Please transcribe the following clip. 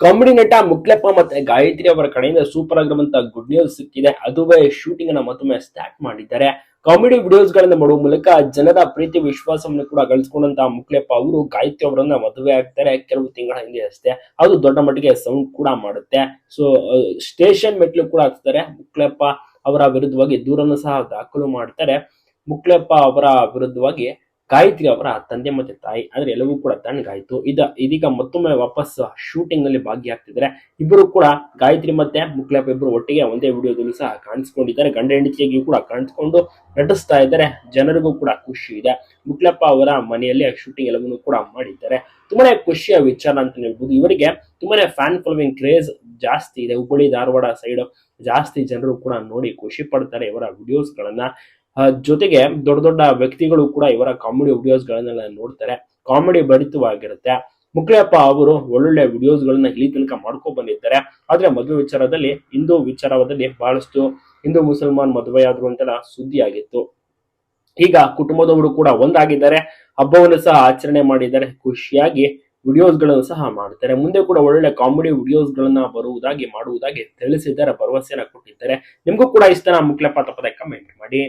Comedy ನಟ ಮುಕ್ಲೆಪ್ಪ ಮತ್ತೆ ಗಾಯತ್ರಿ ಅವರ ಕಡೆಯಿಂದ ಸೂಪರ್ ಆಗಿರುವಂತಹ ಗುಡ್ ನ್ಯೂಸ್ ಸಿಕ್ಕಿದೆ. ಅದುವೇ ಶೂಟಿಂಗ್ ಅನ್ನ ಮತ್ತೊಮ್ಮೆ ಸ್ಟಾರ್ಟ್ ಮಾಡಿದ್ದಾರೆ. ಕಾಮಿಡಿ ವಿಡಿಯೋಸ್ ಗಳನ್ನ ಮಾಡುವ ಮೂಲಕ ಜನರ ಪ್ರೀತಿ ವಿಶ್ವಾಸವನ್ನು ಕೂಡ ಗಳಿಸಿಕೊಂಡಂತಹ ಮುಕ್ಲೆಪ್ಪ ಅವರು ಗಾಯತ್ರಿ ಅವರನ್ನ ಮದುವೆ ಆಗ್ತಾರೆ ಕೆಲವು ತಿಂಗಳ ಹಿಂದೆ ಅಷ್ಟೇ. ಅದು ದೊಡ್ಡ ಮಟ್ಟಿಗೆ ಸೌಂಡ್ ಕೂಡ ಮಾಡುತ್ತೆ. ಸೊ ಸ್ಟೇಷನ್ ಮೆಟ್ಲು ಕೂಡ ಹತ್ತಾರೆ. ಮುಕ್ಲೆಪ್ಪ ಅವರ ವಿರುದ್ಧವಾಗಿ ದೂರನ್ನು ಸಹ ದಾಖಲು ಮಾಡ್ತಾರೆ. ಮುಕ್ಲೆಪ್ಪ ಅವರ ವಿರುದ್ಧವಾಗಿ ಗಾಯತ್ರಿ ಅವರ ತಂದೆ ಮತ್ತೆ ತಾಯಿ, ಆದ್ರೆ ಎಲ್ಲವೂ ಕೂಡ ತಣ್ಣಗಾಯ್ತು. ಇದೀಗ ಮತ್ತೊಮ್ಮೆ ವಾಪಸ್ ಶೂಟಿಂಗ್ ನಲ್ಲಿ ಭಾಗಿಯಾಗ್ತಿದ್ದಾರೆ. ಇಬ್ಬರು ಕೂಡ ಗಾಯತ್ರಿ ಮತ್ತೆ ಮುಕ್ಲೆಪ್ಪ ಇಬ್ಬರು ಒಟ್ಟಿಗೆ ಒಂದೇ ವಿಡಿಯೋದಲ್ಲೂ ಸಹ ಕಾಣಿಸ್ಕೊಂಡಿದ್ದಾರೆ. ಗಂಡ ಹೆಂಡತಿಯಾಗಿಯೂ ಕೂಡ ಕಾಣಿಸ್ಕೊಂಡು ನಟಿಸ್ತಾ ಇದ್ದಾರೆ. ಜನರಿಗೂ ಕೂಡ ಖುಷಿ ಇದೆ. ಮುಕ್ಲೆಪ್ಪ ಅವರ ಮನೆಯಲ್ಲಿ ಶೂಟಿಂಗ್ ಎಲ್ಲವನ್ನೂ ಕೂಡ ಮಾಡಿದ್ದಾರೆ. ತುಂಬಾನೇ ಖುಷಿಯ ವಿಚಾರ ಅಂತ ಹೇಳ್ಬೋದು. ಇವರಿಗೆ ತುಂಬಾನೇ ಫ್ಯಾನ್ ಫಾಲೋವಿಂಗ್ ಕ್ರೇಜ್ ಜಾಸ್ತಿ ಇದೆ. ಹುಬ್ಬಳ್ಳಿ ಧಾರವಾಡ ಸೈಡ್ ಜಾಸ್ತಿ ಜನರು ಕೂಡ ನೋಡಿ ಖುಷಿ ಪಡ್ತಾರೆ ಇವರ ವಿಡಿಯೋಸ್ ಗಳನ್ನ. ಜೊತೆಗೆ ದೊಡ್ಡ ದೊಡ್ಡ ವ್ಯಕ್ತಿಗಳು ಕೂಡ ಇವರ ಕಾಮಿಡಿ ವಿಡಿಯೋಸ್ ಗಳನ್ನೆಲ್ಲ ನೋಡ್ತಾರೆ. ಕಾಮಿಡಿ ಭರಿತವಾಗಿರುತ್ತೆ. ಮುಕ್ಲೆಪ್ಪ ಅವರು ಒಳ್ಳೊಳ್ಳೆ ವಿಡಿಯೋಸ್ ಗಳನ್ನ ಇಲ್ಲಿ ತನಕ ಮಾಡ್ಕೊ ಬಂದಿದ್ದಾರೆ. ಆದ್ರೆ ಮದುವೆ ವಿಚಾರದಲ್ಲಿ ಹಿಂದೂ ವಿಚಾರದಲ್ಲಿ ಬಹಳಷ್ಟು ಹಿಂದೂ ಮುಸಲ್ಮಾನ್ ಮದುವೆಯಾದ್ರು ಅಂತೆಲ್ಲ ಸುದ್ದಿ ಆಗಿತ್ತು. ಈಗ ಕುಟುಂಬದವರು ಕೂಡ ಒಂದಾಗಿದ್ದಾರೆ. ಹಬ್ಬವನ್ನು ಸಹ ಆಚರಣೆ ಮಾಡಿದ್ದಾರೆ. ಖುಷಿಯಾಗಿ ವಿಡಿಯೋಸ್ ಗಳನ್ನು ಸಹ ಮಾಡ್ತಾರೆ. ಮುಂದೆ ಕೂಡ ಒಳ್ಳೆ ಕಾಮಿಡಿ ವಿಡಿಯೋಸ್ ಗಳನ್ನ ಮಾಡುವುದಾಗಿ ತಿಳಿಸಿದ್ದಾರೆ. ಭರವಸೆಯನ್ನ ಕೊಟ್ಟಿದ್ದಾರೆ. ನಿಮ್ಗೂ ಕೂಡ ಇಷ್ಟನ ಮುಕ್ಲೆಪ್ಪ ತಪ್ಪದೆ ಕಮೆಂಟ್ ಮಾಡಿ.